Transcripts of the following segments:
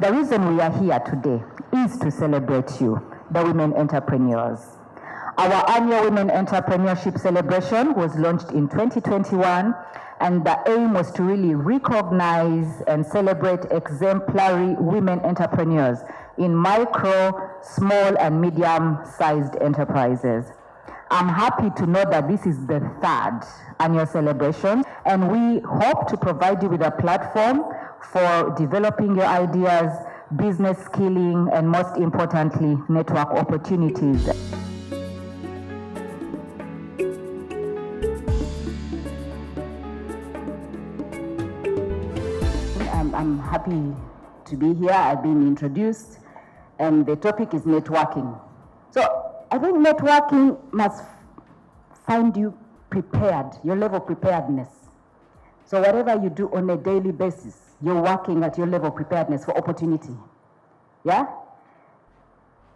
The reason we are here today is to celebrate you, the women entrepreneurs. Our annual Women Entrepreneurship Celebration was launched in 2021, and the aim was to really recognize and celebrate exemplary women entrepreneurs in micro, small, and medium-sized enterprises. I'm happy to know that this is the 3rd annual celebration, and we hope to provide you with a platform for developing your ideas, business skilling, and most importantly, network opportunities. I'm happy to be here. I've been introduced, and the topic is networking. So I think networking must find you prepared, your level of preparedness. So whatever you do on a daily basis, you're working at your level of preparedness for opportunity. Yeah?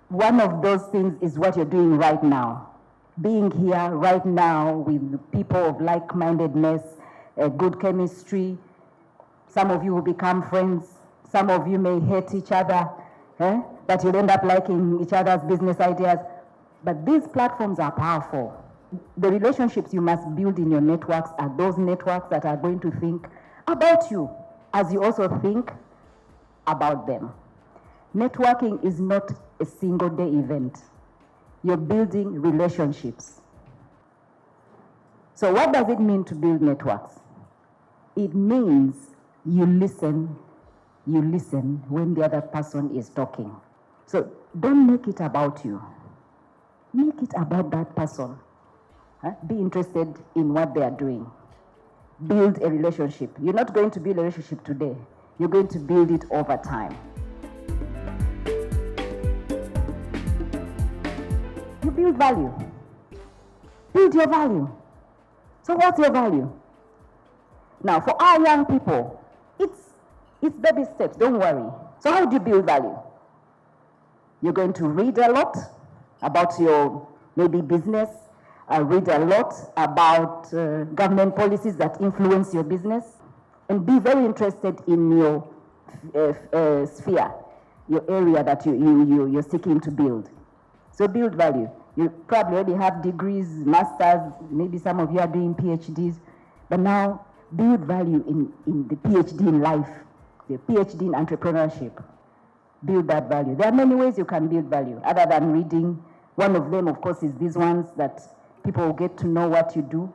One of those things is what you're doing right now. Being here right now with people of like-mindedness, good chemistry. Some of you will become friends. Some of you may hate each other, but you'll end up liking each other's business ideas. But these platforms are powerful. The relationships you must build in your networks are those networks that are going to think about you as you also think about them. Networking is not a single day event. You're building relationships. So what does it mean to build networks? It means you listen when the other person is talking. So don't make it about you. Make it about that person. Be interested in what they are doing. Build a relationship. You're not going to build a relationship today. You're going to build it over time. You build value. Build your value. So what's your value? Now, for our young people, it's baby steps, don't worry. So how do you build value? You're going to read a lot about your maybe business, read a lot about government policies that influence your business, and be very interested in your sphere, your area that you're seeking to build. So build value. You probably already have degrees, masters, maybe some of you are doing PhDs, but now build value in the PhD in life, the PhD in entrepreneurship. Build that value. There are many ways you can build value other than reading. One of them, of course, is these ones that people will get to know what you do,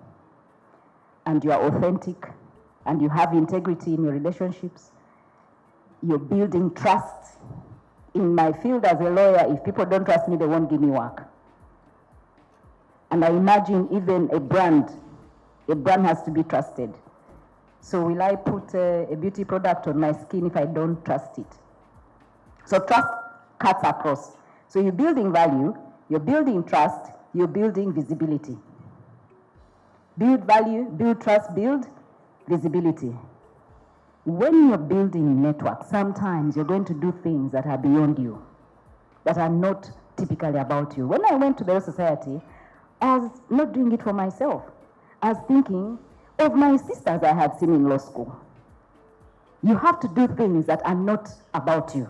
and you are authentic, and you have integrity in your relationships. You're building trust. In my field as a lawyer, if people don't trust me, they won't give me work. And I imagine even a brand has to be trusted. So will I put a beauty product on my skin if I don't trust it? So trust cuts across. So you're building value, you're building trust, you're building visibility. Build value, build trust, build visibility. When you're building networks, sometimes you're going to do things that are beyond you, that are not typically about you. When I went to the Royal Society, I was not doing it for myself. I was thinking of my sisters I had seen in law school. You have to do things that are not about you.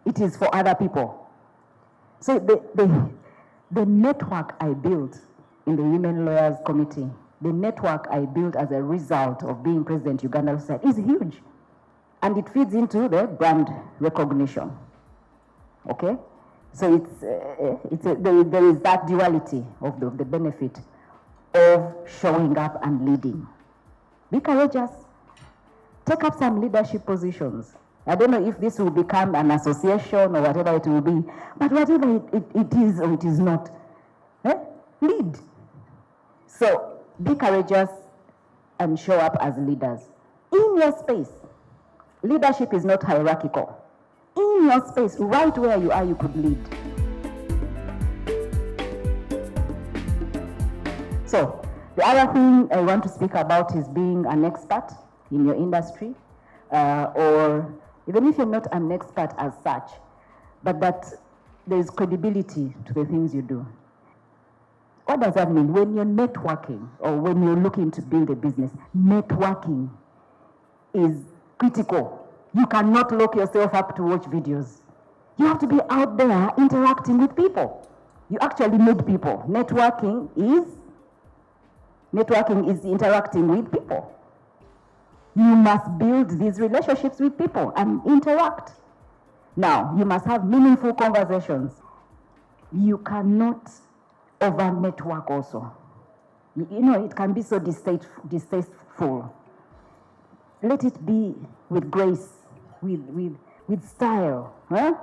It is for other people. So the network I built in the Women Lawyers Committee, the network I built as a result of being president Uganda Society is huge. And it feeds into the brand recognition. Okay? So there is that duality of the benefit of showing up and leading. Be courageous. Take up some leadership positions. I don't know if this will become an association or whatever it will be, but whatever it is or it is not, lead. So be courageous and show up as leaders in your space. Leadership is not hierarchical. In your space, right where you are, you could lead. So the other thing I want to speak about is being an expert in your industry, or even if you're not an expert as such, but that there's credibility to the things you do. What does that mean? When you're networking or when you're looking to build a business, networking is critical. You cannot lock yourself up to watch videos. You have to be out there interacting with people. You actually need people. Networking is interacting with people. You must build these relationships with people and interact. Now, you must have meaningful conversations. You cannot over-network also. You know, it can be so distasteful. Let it be with grace, with style. Huh?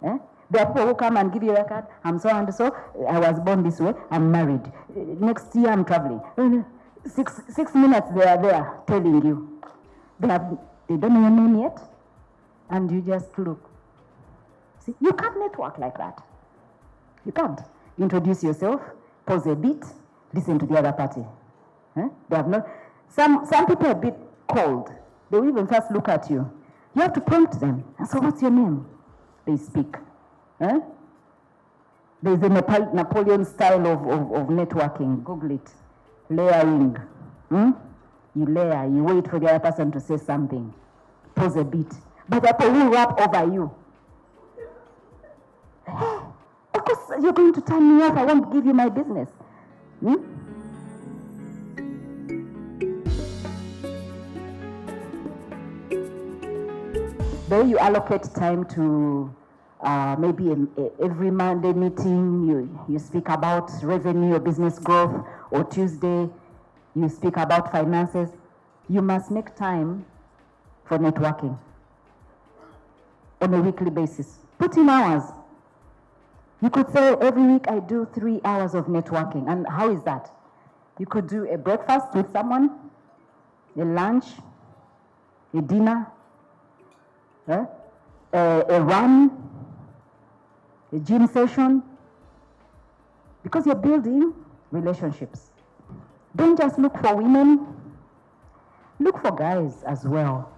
Eh? There are people who come and give you a card. I'm so and so. I was born this way. I'm married. Next year I'm traveling. 6 minutes they are there telling you. They don't know your name yet, and you just look. See, you can't network like that. You can't. Introduce yourself, pause a bit, listen to the other party. They have not. Some people are a bit cold. They will even first look at you. You have to prompt them. And so, what's your name? They speak. There's a Napoleon style of networking. Google it. Layering. You layer. You wait for the other person to say something. Pause a bit. But the people will rap over you. Hey, of course you're going to turn me off. I won't give you my business. Then you allocate time to maybe every Monday meeting, you speak about revenue or business growth, or Tuesday, you speak about finances. You must make time for networking on a weekly basis. Put in hours. You could say every week I do 3 hours of networking. And how is that? You could do a breakfast with someone, a lunch, a dinner, a run, a gym session, because you're building relationships. Don't just look for women, look for guys as well.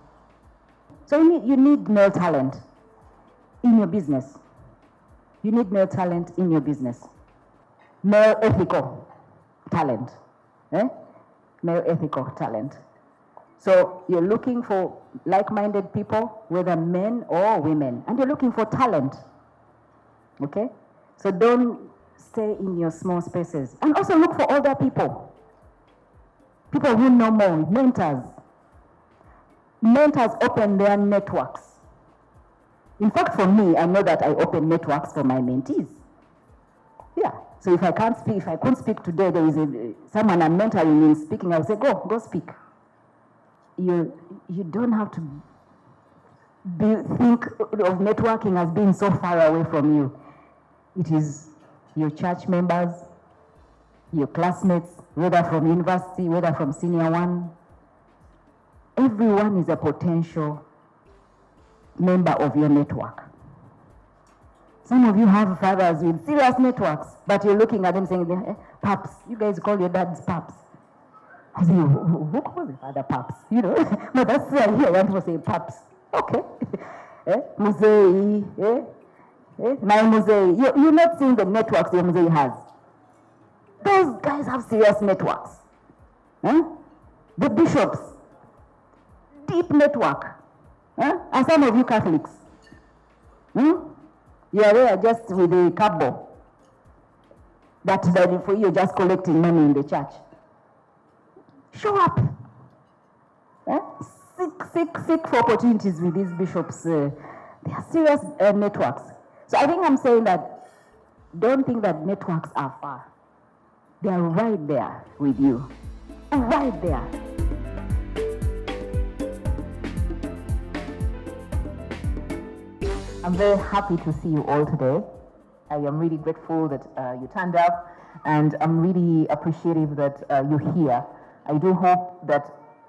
So you need male talent in your business. You need male talent in your business. Male ethical talent. Male ethical talent. So you're looking for like-minded people, whether men or women, and you're looking for talent. Okay? So don't stay in your small spaces. And also look for older people. People who know more, mentors. Mentors open their networks. In fact, for me, I know that I open networks for my mentees. Yeah. So if I couldn't speak today, there is someone I'm mentoring in speaking, I'll say, go speak. You don't have to think of networking as being so far away from you. It is your church members, your classmates, whether from university, whether from senior one. Everyone is a potential member of your network. Some of you have fathers with serious networks, but you're looking at them saying, paps, you guys call your dads paps. I say, who calls the father paps? You know, but that's why I hear one people say paps. Okay. Musei, my Musei. You're not seeing the networks your Musei has. Those guys have serious networks. The bishops, deep network. And some of you Catholics, you are there just with a cardboard. That for you, just collecting money in the church. Show up. Seek for opportunities with these bishops. They are serious networks. So I think I'm saying that don't think that networks are far. They are right there with you. Right there. I'm very happy to see you all today. I am really grateful that you turned up, and I'm really appreciative that you're here. I do hope that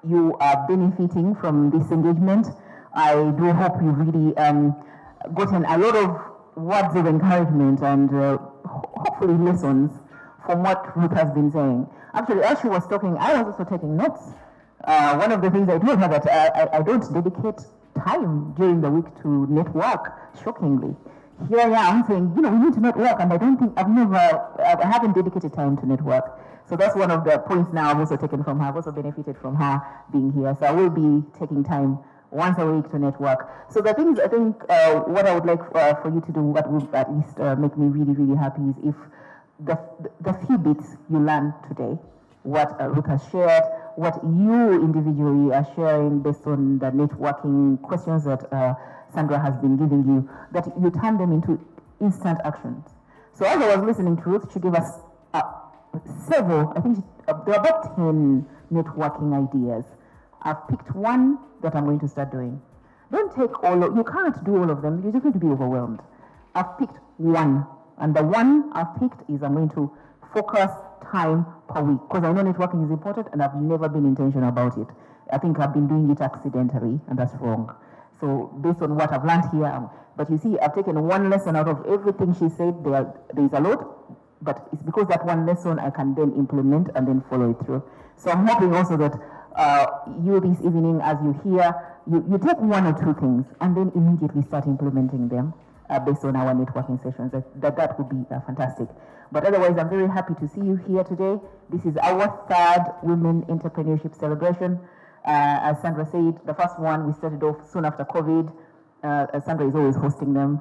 you are benefiting from this engagement. I do hope you've really gotten a lot of words of encouragement and hopefully lessons from what Ruth has been saying. Actually, as she was talking, I was also taking notes. One of the things I told her that I don't dedicate time during the week to network, shockingly. Here I am saying, we need to network, and I haven't dedicated time to network. So that's one of the points now I've also taken from her. I've also benefited from her being here. So I will be taking time once a week to network. So the things, I think, what I would like for you to do, what would at least make me really, really happy is if the few bits you learn today, what Ruth has shared, what you individually are sharing based on the networking questions that Sandra has been giving you, that you turn them into instant actions. So as I was listening to Ruth, she gave us several, I think there are about 10 networking ideas. I've picked one that I'm going to start doing. Don't take you can't do all of them, you're just going to be overwhelmed. I've picked one, and the one I've picked is I'm going to focus time per week, because I know networking is important and I've never been intentional about it. I think I've been doing it accidentally, and that's wrong. So based on what I've learned here, but you see, I've taken one lesson out of everything she said. There's a lot, but it's because that one lesson I can then implement and then follow it through. So I'm hoping also that you this evening, as you hear, you take one or two things and then immediately start implementing them based on our networking sessions. That would be fantastic. But otherwise, I'm very happy to see you here today. This is our third Women Entrepreneurship Celebration. As Sandra said, the first one we started off soon after COVID. Sandra is always hosting them.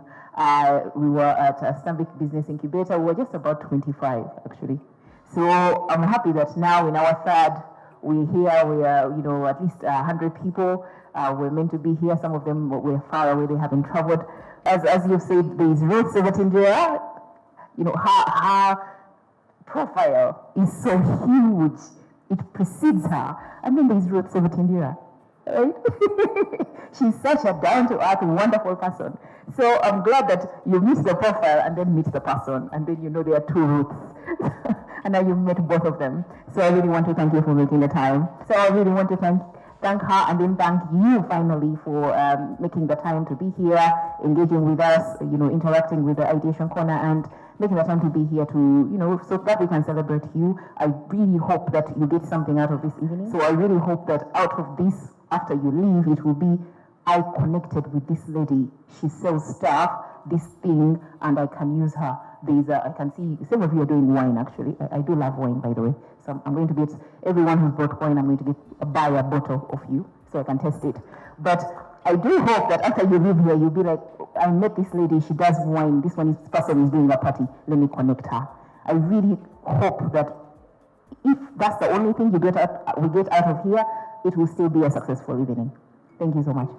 We were at Stanbic Business Incubator. We were just about 25, actually. So I'm happy that now in our third, we are, at least 100 people. We're meant to be here. Some of them were far away. They haven't traveled. As you've said, there is Ruth Sebatindera. Her profile is so huge. It precedes her. And then there's Ruth Sebatindera. Right? She's such a down-to-earth, wonderful person. So I'm glad that you meet the profile and then meet the person, and then there are two Ruths. And now you've met both of them. So I really want to thank you for making the time. So I really want to thank her, and then thank you finally for making the time to be here, engaging with us, interacting with the Ideation Corner, and making the time to be here to, so that we can celebrate you. I really hope that you get something out of this evening. So I really hope that out of this, after you leave, it will be, I connected with this lady. She sells stuff, this thing, and I can use her. I can see some of you are doing wine, actually. I do love wine, by the way. So I'm going to get everyone who's bought wine, I'm going to buy a bottle of you so I can test it. But I do hope that after you leave here, you'll be like, I met this lady, she does wine. This person is doing a party. Let me connect her. I really hope that if that's the only thing we get out of here, it will still be a successful evening. Thank you so much.